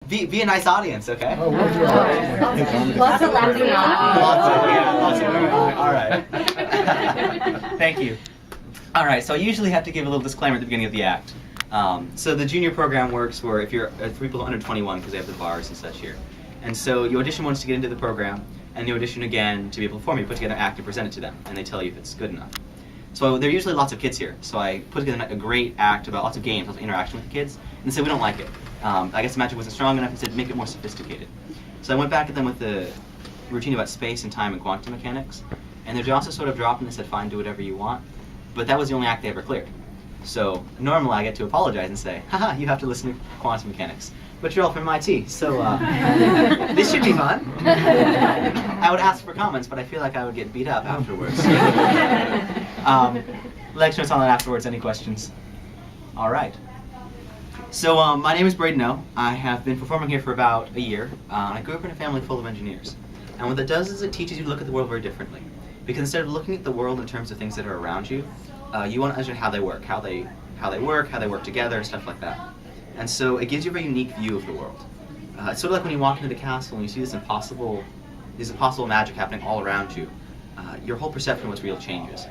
Be a nice audience, okay? Oh, where's your audience? Lots of laughing. Lots of all right. Thank you. All right, so I usually have to give a little disclaimer at the beginning of the act. So the junior program works for if you're people under 21 because they have the bars and such here. And so you audition once to get into the program, and you audition again to be able to perform. You put together an act and present it to them, and they tell you if it's good enough. So there are usually lots of kids here, so I put together a great act about lots of games, lots of interaction with the kids, and they said we don't like it. I guess the magic wasn't strong enough, and said make it more sophisticated. So I went back at them with the routine about space and time and quantum mechanics, and they also sort of dropped and they said fine, do whatever you want. But that was the only act they ever cleared. So normally I get to apologize and say, haha, you have to listen to quantum mechanics. But you're all from MIT, so this should be fun. I would ask for comments, but I feel like I would get beat up afterwards. Lecture notes on that afterwards. Any questions? All right. So my name is Braden. I have been performing here for about a year. I grew up in a family full of engineers. And what that does is it teaches you to look at the world very differently. Because instead of looking at the world in terms of things that are around you, you want to understand how they work, how they work together, stuff like that. And so it gives you a very unique view of the world. It's sort of like when you walk into the castle and you see this impossible magic happening all around you. Your whole perception of what's real changes.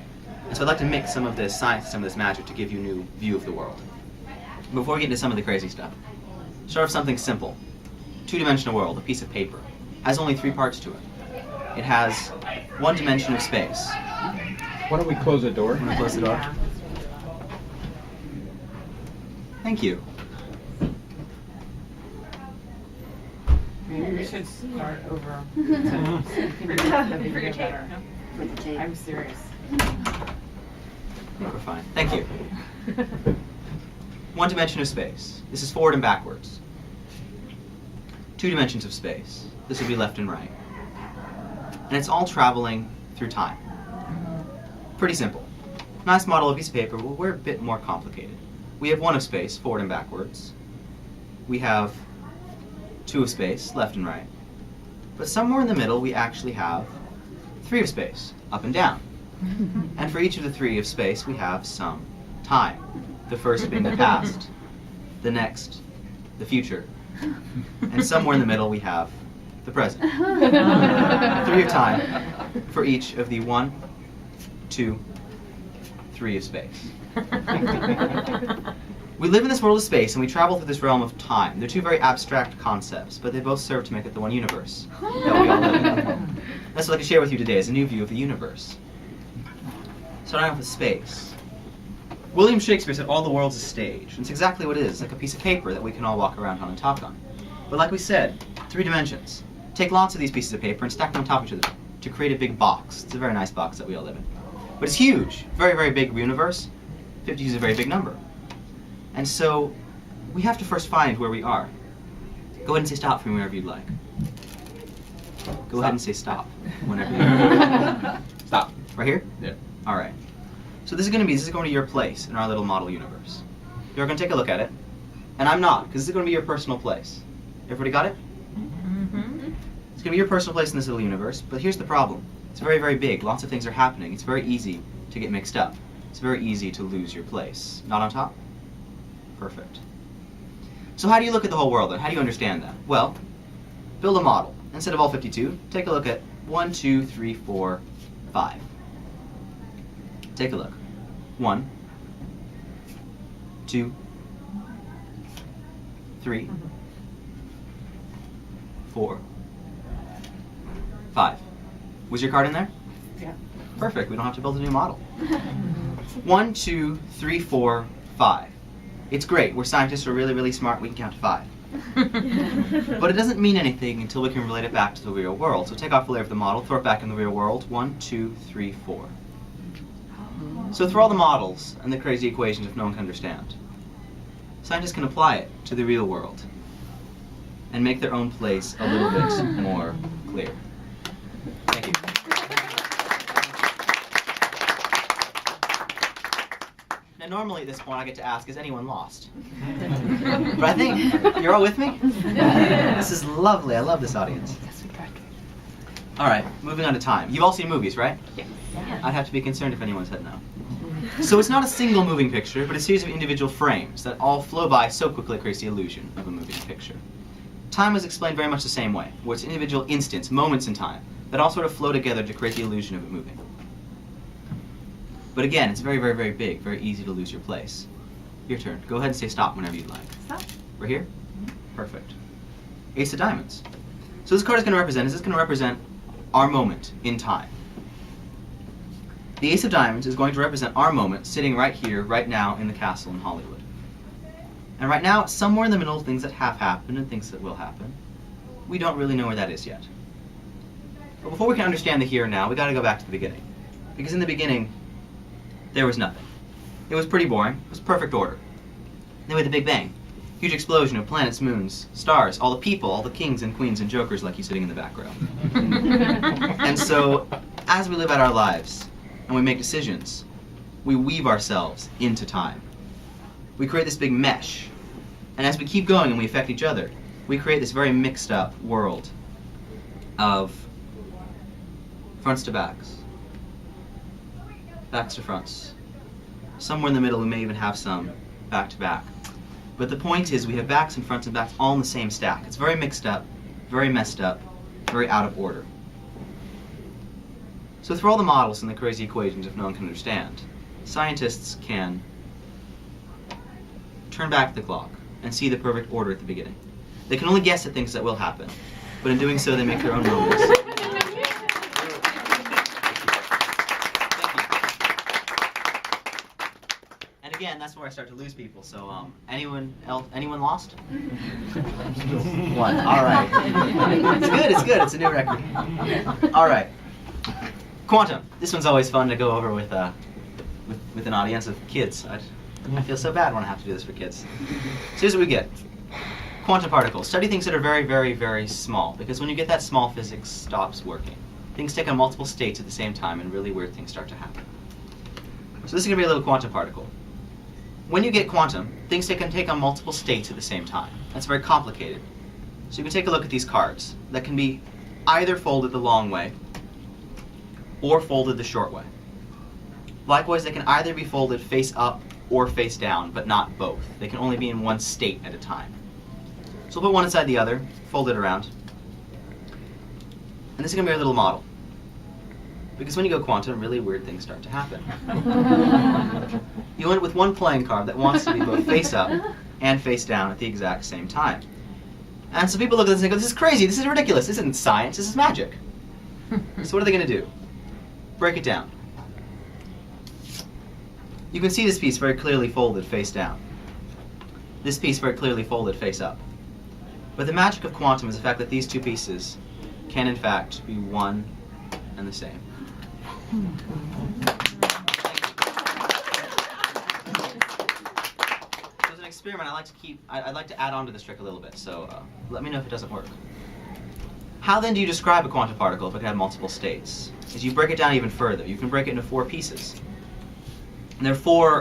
And so I'd like to mix some of this science, some of this magic to give you a new view of the world. Before we get into some of the crazy stuff, start with something simple. Two-dimensional world, a piece of paper, has only 3 parts to it. It has 1 dimension of space. Why don't we close the door? Want to close the door? Thank you. Maybe we should start over. Better. I'm serious. We're fine. Thank you. 1 dimension of space. This is forward and backwards. 2 dimensions of space. This would be left and right. And it's all traveling through time. Pretty simple. Nice model of a piece of paper, but we're a bit more complicated. We have 1 of space, forward and backwards. We have 2 of space, left and right. But somewhere in the middle, we actually have 3 of space, up and down. And for each of the 3 of space, we have some time. The first being the past, the next, the future. And somewhere in the middle, we have the present. 3 of time for each of the 1, 2, 3 of space. We live in this world of space, and we travel through this realm of time. They're 2 very abstract concepts, but they both serve to make it the one universe that we all live in. That's what I'd like to share with you today, is a new view of the universe. Starting off with space. William Shakespeare said all the world's a stage, and it's exactly what it is, like a piece of paper that we can all walk around on and talk on. But like we said, 3 dimensions. Take lots of these pieces of paper and stack them on top of each other to create a big box. It's a very nice box that we all live in. But it's huge, very, very big universe. 50 is a very big number. And so we have to first find where we are. Go ahead and say stop for me whenever you'd like. Go ahead and say stop whenever you'd like. Stop. Right here? Yeah. All right. So this is going to your place in our little model universe. You're going to take a look at it, and I'm not, because this is going to be your personal place. Everybody got it? Mm-hmm. It's going to be your personal place in this little universe, but here's the problem. It's very, very big. Lots of things are happening. It's very easy to get mixed up. It's very easy to lose your place. Not on top? Perfect. So how do you look at the whole world then? How do you understand that? Well, build a model. Instead of all 52, take a look at 1, 2, 3, 4, 5. Take a look. 1, 2, 3, 4, 5. Was your card in there? Yeah. Perfect. We don't have to build a new model. 1, 2, 3, 4, 5. It's great. We're scientists. We're really, really smart. We can count to 5. But it doesn't mean anything until we can relate it back to the real world. So take off the layer of the model, throw it back in the real world. 1, 2, 3, 4. So through all the models and the crazy equations if no one can understand, scientists can apply it to the real world and make their own place a little bit more clear. Thank you. Now normally at this point I get to ask, is anyone lost? But I think, you're all with me? This is lovely. I love this audience. Alright, moving on to time. You've all seen movies, right? Yeah. I'd have to be concerned if anyone said no. So it's not a single moving picture, but a series of individual frames that all flow by so quickly it creates the illusion of a moving picture. Time is explained very much the same way, where it's individual instants, moments in time, that all sort of flow together to create the illusion of it moving. But again, it's very, very, very big, very easy to lose your place. Your turn. Go ahead and say stop whenever you'd like. Stop. We're here? Perfect. Ace of Diamonds. So this card is going to represent our moment in time. The Ace of Diamonds is going to represent our moment sitting right here, right now, in the castle in Hollywood. And right now, somewhere in the middle, things that have happened and things that will happen. We don't really know where that is yet. But before we can understand the here and now, we got to go back to the beginning. Because in the beginning, there was nothing. It was pretty boring. It was perfect order. Then we had the Big Bang. Huge explosion of planets, moons, stars, all the people, all the kings and queens and jokers like you sitting in the back row. And so, as we live out our lives and we make decisions, we weave ourselves into time. We create this big mesh. And as we keep going and we affect each other, we create this very mixed up world of fronts to backs, backs to fronts. Somewhere in the middle we may even have some back to back. But the point is we have backs and fronts and backs all in the same stack. It's very mixed up, very messed up, very out of order. So through all the models and the crazy equations, if no one can understand, scientists can turn back the clock and see the perfect order at the beginning. They can only guess at things that will happen, but in doing so they make their own moments. And again, that's where I start to lose people. So anyone lost? One. All right. It's good. It's a new record. All right. Quantum. This one's always fun to go over with an audience of kids. I feel so bad when I have to do this for kids. So here's what we get. Quantum particles. Study things that are very, very, very small, because when you get that small, physics stops working. Things take on multiple states at the same time, and really weird things start to happen. So this is going to be a little quantum particle. When you get quantum, things can take on multiple states at the same time. That's very complicated. So you can take a look at these cards that can be either folded the long way or folded the short way. Likewise, they can either be folded face up or face down, but not both. They can only be in one state at a time. So we'll put one inside the other, fold it around. And this is going to be our little model. Because when you go quantum, really weird things start to happen. You end up with one playing card that wants to be both face up and face down at the exact same time. And so people look at this and go, this is crazy, this is ridiculous, this isn't science, this is magic. So what are they going to do? Break it down. You can see this piece very clearly folded face down. This piece very clearly folded face up. But the magic of quantum is the fact that these two pieces can in fact be one and the same. So as an experiment, I'd like to add on to this trick a little bit, so let me know if it doesn't work. How then do you describe a quantum particle if it had multiple states? Is you break it down even further. You can break it into 4 pieces. And there are 4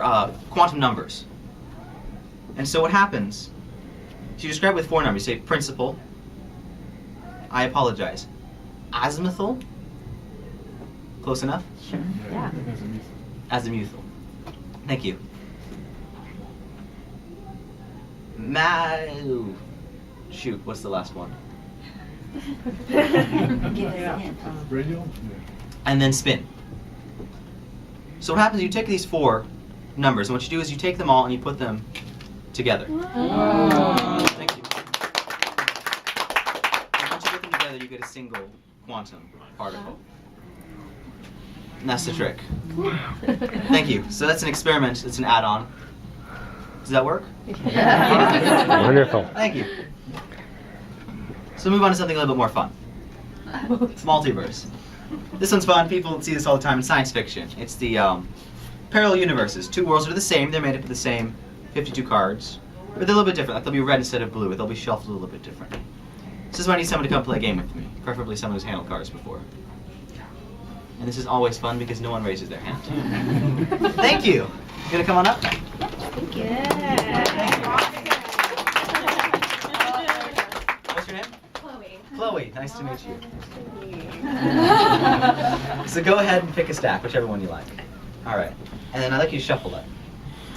quantum numbers. And so what happens, if you describe it with 4 numbers, you say principal, I apologize, azimuthal, close enough? Sure. Yeah. Azimuthal. Thank you. Shoot, what's the last one? Radial? And then spin. So what happens is you take these 4 numbers, and what you do is you take them all and you put them together. Thank you. And once you put them together, you get a single quantum particle. And that's the trick. Thank you. So that's an experiment. It's an add-on. Does that work? Yeah. Wonderful. Thank you. So move on to something a little bit more fun. Multiverse. This one's fun. People see this all the time in science fiction. It's the parallel universes. 2 worlds that are the same. They're made up of the same 52 cards. But they're a little bit different. Like they'll be red instead of blue. They'll be shuffled a little bit different. This is why I need someone to come play a game with me. Preferably someone who's handled cards before. And this is always fun because no one raises their hand. Thank you. You gonna come on up? Thank you. What's your name? Chloe. Chloe. Nice to meet you. So go ahead and pick a stack, whichever one you like. All right. And then I'd like you to shuffle that.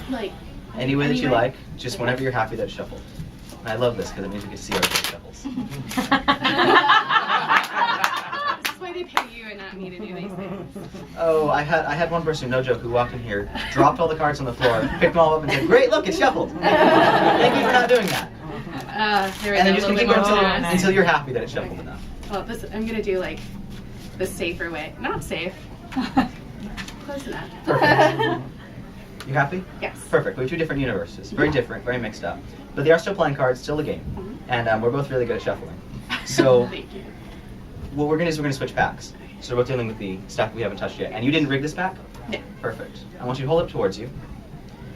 Like, Any way that you Anyway? like, just whenever you're happy that it's shuffled. And I love this because it means we get to see our shuffles. I had one person, no joke, who walked in here, dropped all the cards on the floor, picked them all up, and said, "Great, look, it's shuffled." Thank you for not doing that. There we And then go, just a little keep bit going more until, fast. until you're happy that it's shuffled enough. Well, this, I'm gonna do like the safer way. Not safe. Close enough. Perfect. You happy? Yes. Perfect. We have two different universes. Very different, very mixed up. But they are still playing cards, still a game. And we're both really good at shuffling. So Thank you. what we're going to do is we're going to switch packs. So we're both dealing with the stuff we haven't touched yet. And you didn't rig this pack? No. Perfect. I want you to hold it towards you.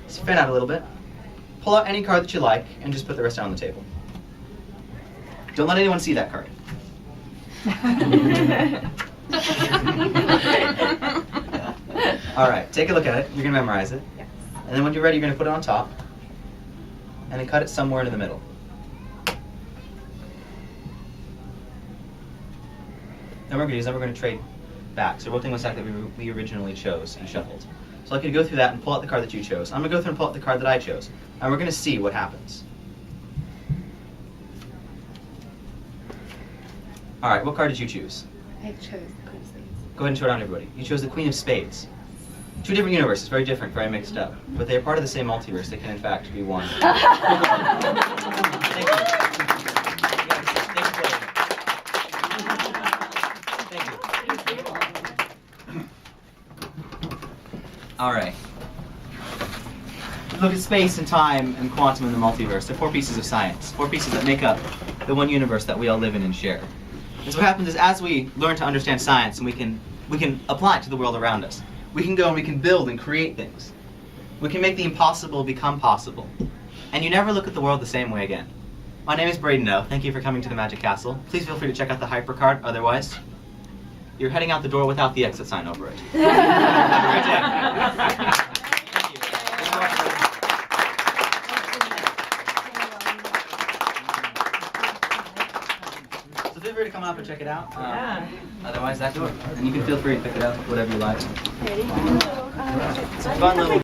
Spin out a little bit. Pull out any card that you like and just put the rest down on the table. Don't let anyone see that card. All right, take a look at it. You're going to memorize it. Yes. And then when you're ready, you're going to put it on top. And then cut it somewhere into the middle. Then we're going to trade back. So we're both taking one stack that we originally chose and shuffled. So I'd like you to go through that and pull out the card that you chose. I'm going to go through and pull out the card that I chose. And we're going to see what happens. All right, what card did you choose? I chose the Queen of Spades. Go ahead and show it on everybody. You chose the Queen of Spades. Two different universes, very different, very mixed up. But they are part of the same multiverse. They can, in fact, be one. Thank you. All right. Look at space and time and quantum and the multiverse. They're four pieces of science, four pieces that make up the one universe that we all live in and share. And so what happens is as we learn to understand science and we can apply it to the world around us, we can go and we can build and create things. We can make the impossible become possible. And you never look at the world the same way again. My name is Braden. Thank you for coming to the Magic Castle. Please feel free to check out the HyperCard. Otherwise, you're heading out the door without the exit sign over it. Have a great day. Thank you. So feel free to come up and check it out. Otherwise, that door. And you can feel free to pick it up, whatever you like. It's a fun little